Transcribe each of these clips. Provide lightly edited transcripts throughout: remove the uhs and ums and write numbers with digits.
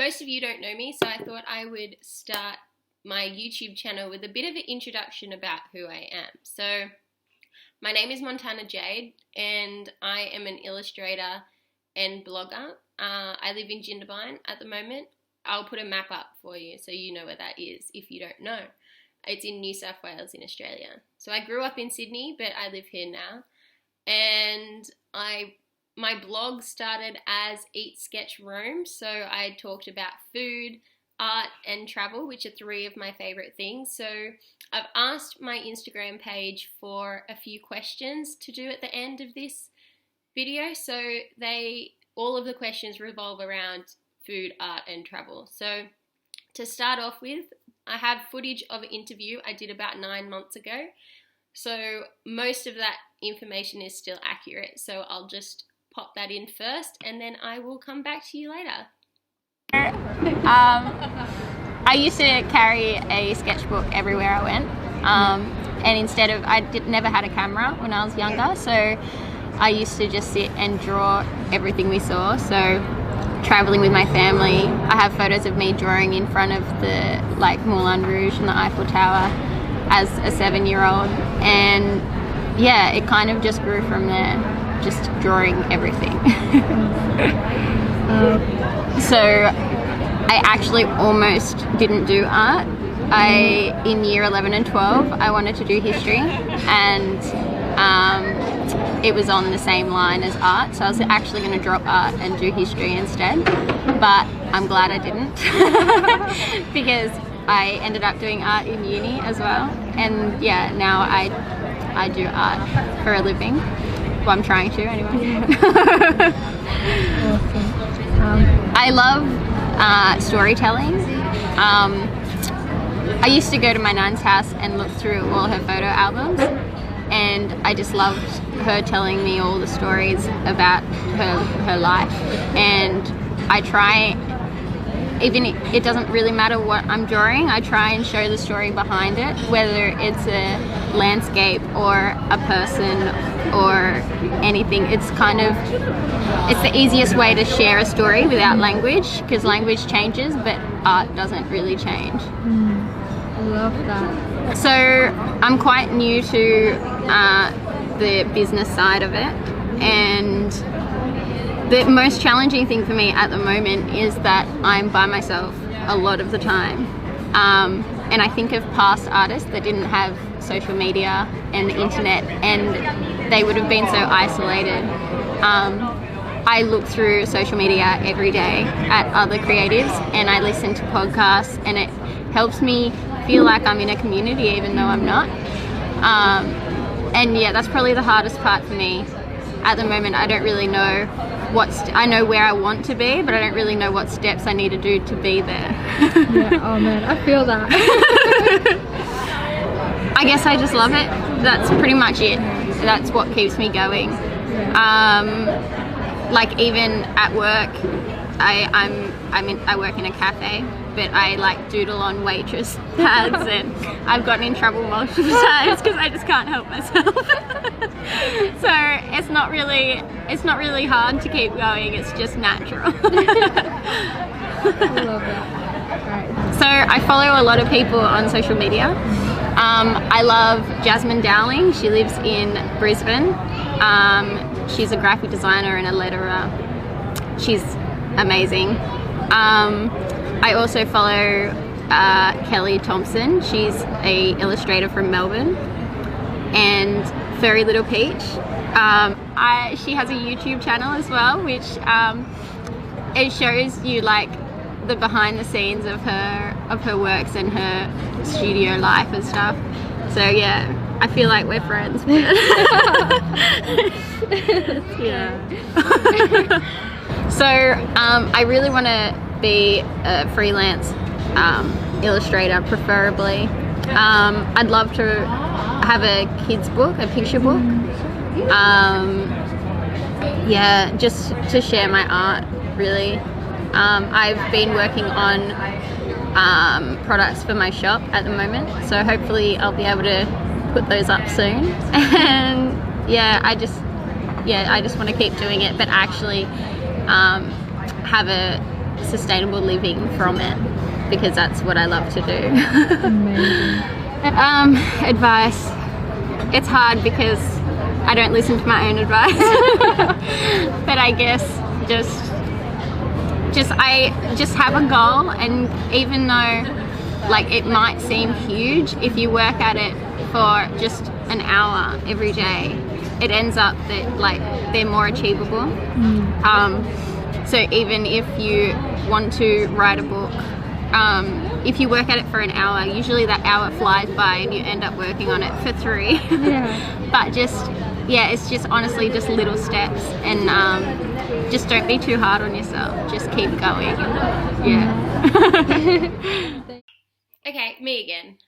most of you don't know me, so I thought I would start my YouTube channel with a bit of an introduction about who I am. So my name is Montana Jade, and I am an illustrator and blogger. I live in Jindabyne at the moment. I'll put a map up for you so you know where that is if you don't know. It's in New South Wales in Australia. So I grew up in Sydney, but I live here now. And my blog started as Eat, Sketch, Roam. So I talked about food, art, and travel, which are three of my favorite things. So I've asked my Instagram page for a few questions to do at the end of this video. So all of the questions revolve around food, art, and travel. So to start off with, I have footage of an interview I did about 9 months ago. So most of that information is still accurate. So I'll just pop that in first, and then I will come back to you later. I used to carry a sketchbook everywhere I went, and instead of, never had a camera when I was younger, so I used to just sit and draw everything we saw. So traveling with my family, I have photos of me drawing in front of the Moulin Rouge and the Eiffel Tower as a 7-year-old, and yeah, it kind of just grew from there, just drawing everything. So I actually almost didn't do art. In year 11 and 12, I wanted to do history, and it was on the same line as art, so I was actually going to drop art and do history instead, but I'm glad I didn't because I ended up doing art in uni as well, and yeah, now I do art for a living. Well, I'm trying to anyway. I love storytelling. I used to go to my nan's house and look through all her photo albums, and I just loved her telling me all the stories about her life. And I try, even it doesn't really matter what I'm drawing, I try and show the story behind it, whether it's a landscape or a person or anything. It's the easiest way to share a story without language, because language changes but art doesn't really change. I love that. So I'm quite new to the business side of it, and the most challenging thing for me at the moment is that I'm by myself a lot of the time, and I think of past artists that didn't have social media and the internet, and they would have been so isolated. I look through social media every day at other creatives, and I listen to podcasts, and it helps me feel like I'm in a community even though I'm not. And yeah, that's probably the hardest part for me at the moment. I don't really know I know where I want to be, but I don't really know what steps I need to do to be there. Yeah, oh man, I feel that. I guess I just love it. That's pretty much it. That's what keeps me going. Even at work, I work in a cafe, but I doodle on waitress pads, and I've gotten in trouble multiple times because I just can't help myself. So it's not really hard to keep going. It's just natural. I love that. Right. So I follow a lot of people on social media. I love Jasmine Dowling. She lives in Brisbane. She's a graphic designer and a letterer. She's amazing. I also follow Kelly Thompson. She's an illustrator from Melbourne. And Furry Little Peach. She has a YouTube channel as well, which it shows you the behind the scenes of her works and her studio life and stuff. So yeah, I feel like we're friends. Yeah. So I really want to be a freelance illustrator, preferably. I'd love to have a kids book, a picture book. Yeah, just to share my art, really. I've been working on products for my shop at the moment, so hopefully I'll be able to put those up soon. And yeah, I just want to keep doing it, but actually have a sustainable living from it, because that's what I love to do. Amazing. Advice. It's hard because I don't listen to my own advice. But I guess I just have a goal, and even though like it might seem huge, if you work at it for just an hour every day, it ends up that like they're more achievable. So even if you want to write a book, if you work at it for an hour, usually that hour flies by and you end up working on it for 3. Yeah. But it's just honestly just little steps, and just don't be too hard on yourself. Just keep going. Yeah. Okay, me again.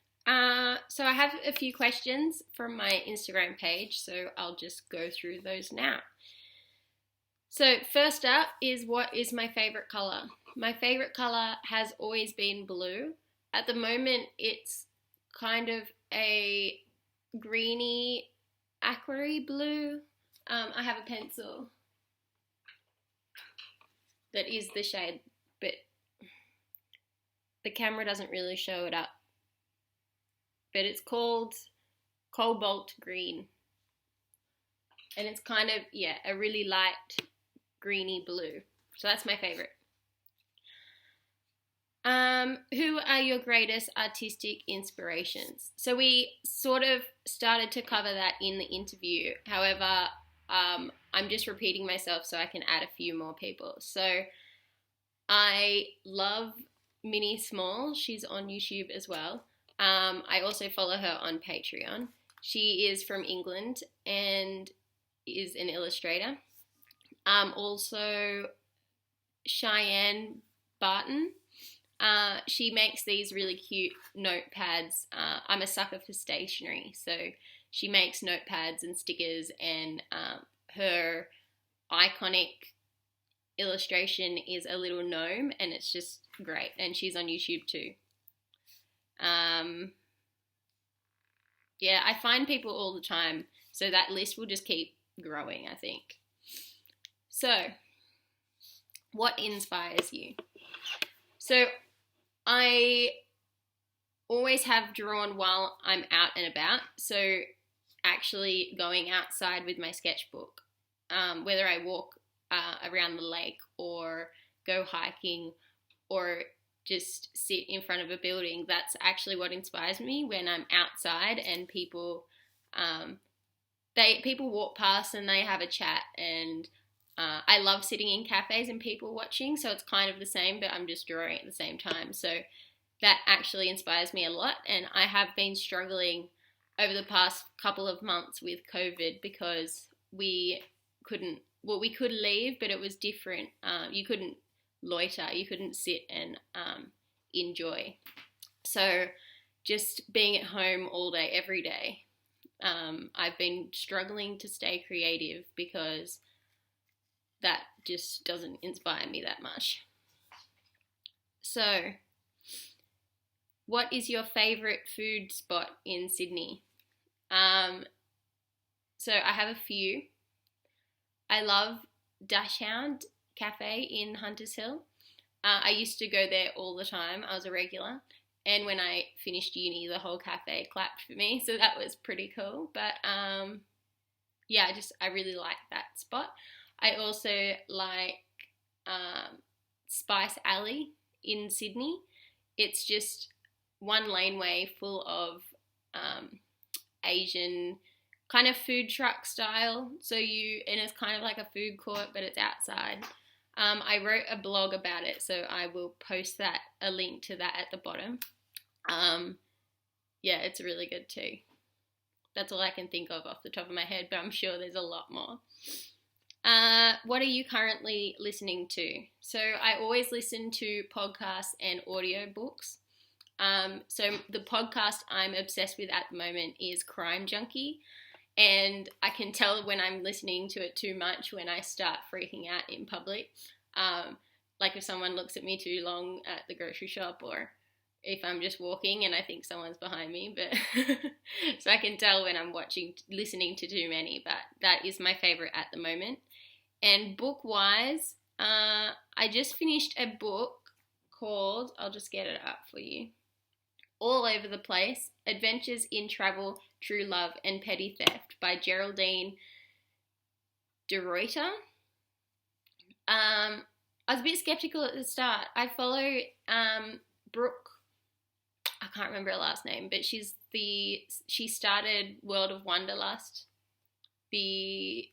So I have a few questions from my Instagram page, so I'll just go through those now. So first up is, what is my favorite color? My favorite color has always been blue. At the moment, it's kind of a greeny, aquary blue. I have a pencil that is the shade, but the camera doesn't really show it up. But it's called Cobalt Green. And it's kind of, a really light greeny blue. So that's my favorite. Who are your greatest artistic inspirations? So we sort of started to cover that in the interview. However, I'm just repeating myself so I can add a few more people. So I love Minnie Small. She's on YouTube as well. I also follow her on Patreon. She is from England and is an illustrator. Also Cheyenne Barton. She makes these really cute notepads. I'm a sucker for stationery, so she makes notepads and stickers, and her iconic illustration is a little gnome, and it's just great, and she's on YouTube too. I find people all the time, so that list will just keep growing, I think. So, what inspires you? So, I always have drawn while I'm out and about, so actually going outside with my sketchbook, whether I walk around the lake or go hiking or just sit in front of a building, that's actually what inspires me when I'm outside and people walk past and they have a chat, and I love sitting in cafes and people watching, so it's kind of the same, but I'm just drawing at the same time. So that actually inspires me a lot, and I have been struggling over the past couple of months with COVID because we could leave, but it was different. You couldn't loiter, you couldn't sit and enjoy. So just being at home all day, every day, I've been struggling to stay creative because that just doesn't inspire me that much. So, what is your favourite food spot in Sydney? So I have a few. I love Dachshund Cafe in Hunters Hill. I used to go there all the time. I was a regular. And when I finished uni, the whole cafe clapped for me. So that was pretty cool. But I really like that spot. I also like Spice Alley in Sydney. It's just one laneway full of Asian kind of food truck style. And it's kind of like a food court, but it's outside. I wrote a blog about it, so I will post a link to that at the bottom. It's really good too. That's all I can think of off the top of my head, but I'm sure there's a lot more. What are you currently listening to? So I always listen to podcasts and audiobooks. So the podcast I'm obsessed with at the moment is Crime Junkie, and I can tell when I'm listening to it too much when I start freaking out in public. Like if someone looks at me too long at the grocery shop, or if I'm just walking and I think someone's behind me, but so I can tell when I'm listening to too many, but that is my favorite at the moment. And book-wise, I just finished a book called, I'll just get it up for you, All Over the Place, Adventures in Travel, True Love and Petty Theft by Geraldine de Ruyter. I was a bit skeptical at the start. I follow Brooke, I can't remember her last name, but she started World of Wanderlust, the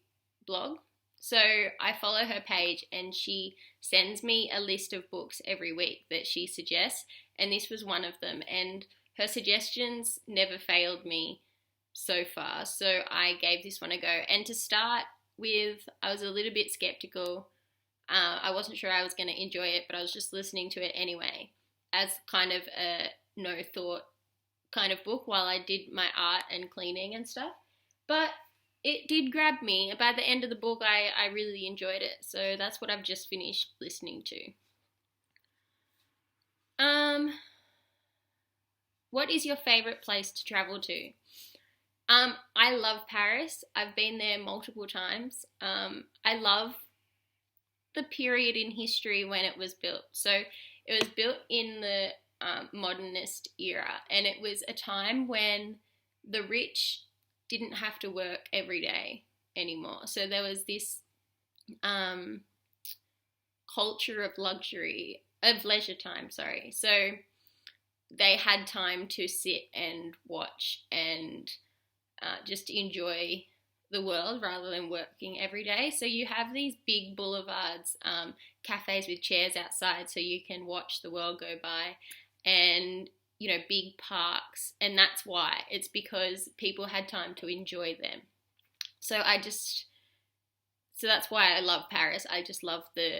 blog. So I follow her page and she sends me a list of books every week that she suggests, and this was one of them, and her suggestions never failed me so far, so I gave this one a go. And to start with, I was a little bit skeptical. I wasn't sure I was going to enjoy it, but I was just listening to it anyway as kind of a no thought kind of book while I did my art and cleaning and stuff. But it did grab me. By the end of the book, I really enjoyed it. So that's what I've just finished listening to. What is your favourite place to travel to? I love Paris. I've been there multiple times. I love the period in history when it was built. So it was built in the modernist era, and it was a time when the rich didn't have to work every day anymore. So there was this culture of leisure time, sorry. So they had time to sit and watch and just enjoy the world rather than working every day. So you have these big boulevards, cafes with chairs outside so you can watch the world go by, and big parks, and that's why. It's because people had time to enjoy them. So that's why I love Paris. I just love the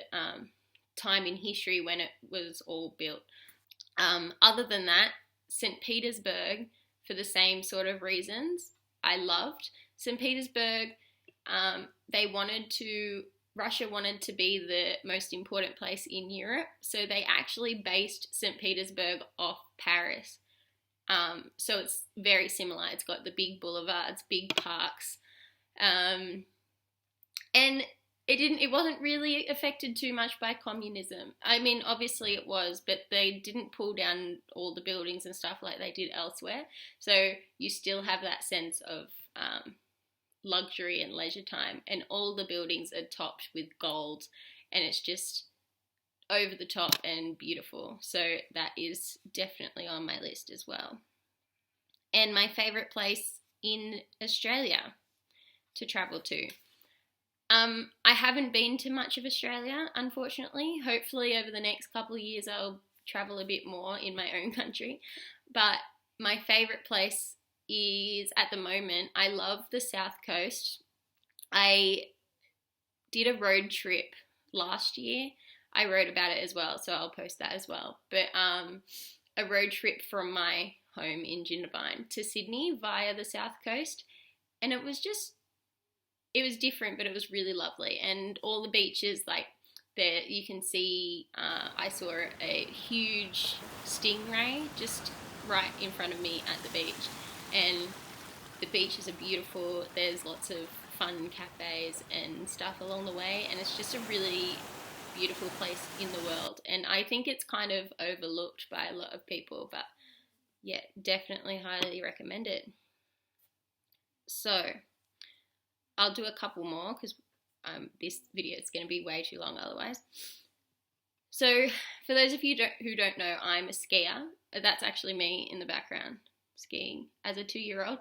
time in history when it was all built. Other than that, St. Petersburg, for the same sort of reasons, I loved. St. Petersburg, Russia wanted to be the most important place in Europe, so they actually based St. Petersburg off Paris. So it's very similar. It's got the big boulevards, big parks, and it wasn't really affected too much by communism. I mean, obviously it was, but they didn't pull down all the buildings and stuff like they did elsewhere. So you still have that sense of luxury and leisure time, and all the buildings are topped with gold, and it's just over the top and beautiful. So that is definitely on my list as well. And my favourite place in Australia to travel to. I haven't been to much of Australia, unfortunately. Hopefully over the next couple of years I'll travel a bit more in my own country. But my favourite place is, at the moment, I love the South Coast. I did a road trip last year. I wrote about it as well, so I'll post that as well. But a road trip from my home in Jindabyne to Sydney via the South Coast. And it was different, but it was really lovely. And all the beaches, like there, you can see, I saw a huge stingray just right in front of me at the beach. And the beaches are beautiful. There's lots of fun cafes and stuff along the way, and it's just a really beautiful place in the world. And I think it's kind of overlooked by a lot of people, but yeah, definitely highly recommend it. So I'll do a couple more because this video is going to be way too long otherwise. So for those of you who don't know, I'm a skier. That's actually me in the background, skiing as a 2-year-old.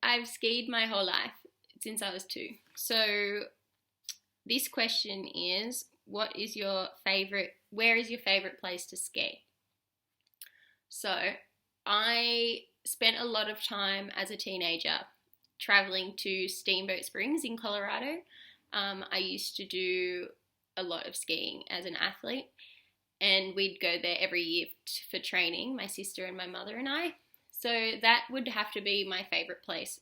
I've skied my whole life since I was 2. So this question is, where is your favorite place to ski? So I spent a lot of time as a teenager traveling to Steamboat Springs in Colorado. I used to do a lot of skiing as an athlete, and we'd go there every year for training, my sister and my mother and I. So that would have to be my favourite place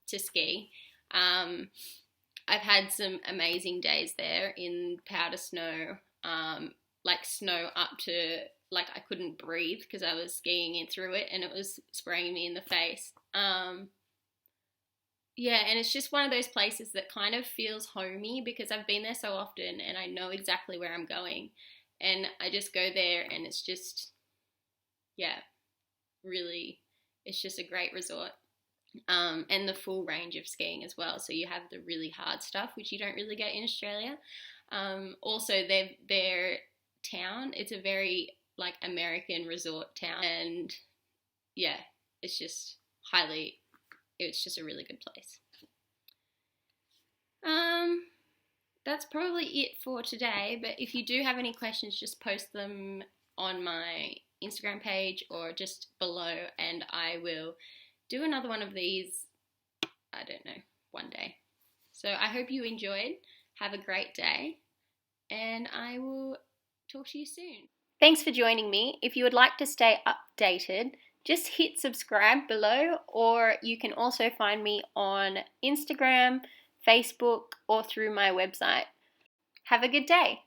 to ski. I've had some amazing days there in powder snow, like snow up to, like I couldn't breathe because I was skiing in through it and it was spraying me in the face. Yeah, and it's just one of those places that kind of feels homey because I've been there so often and I know exactly where I'm going. And I just go there and it's just, yeah, really, it's just a great resort. And the full range of skiing as well. So you have the really hard stuff, which you don't really get in Australia. Also, their town, it's a very like American resort town. And yeah, it's just it's just a really good place. That's probably it for today, but if you do have any questions, just post them on my Instagram page or just below, and I will do another one of these, I don't know, one day. So I hope you enjoyed. Have a great day, and I will talk to you soon. Thanks for joining me. If you would like to stay updated, just hit subscribe below, or you can also find me on Instagram, Facebook, or through my website. Have a good day.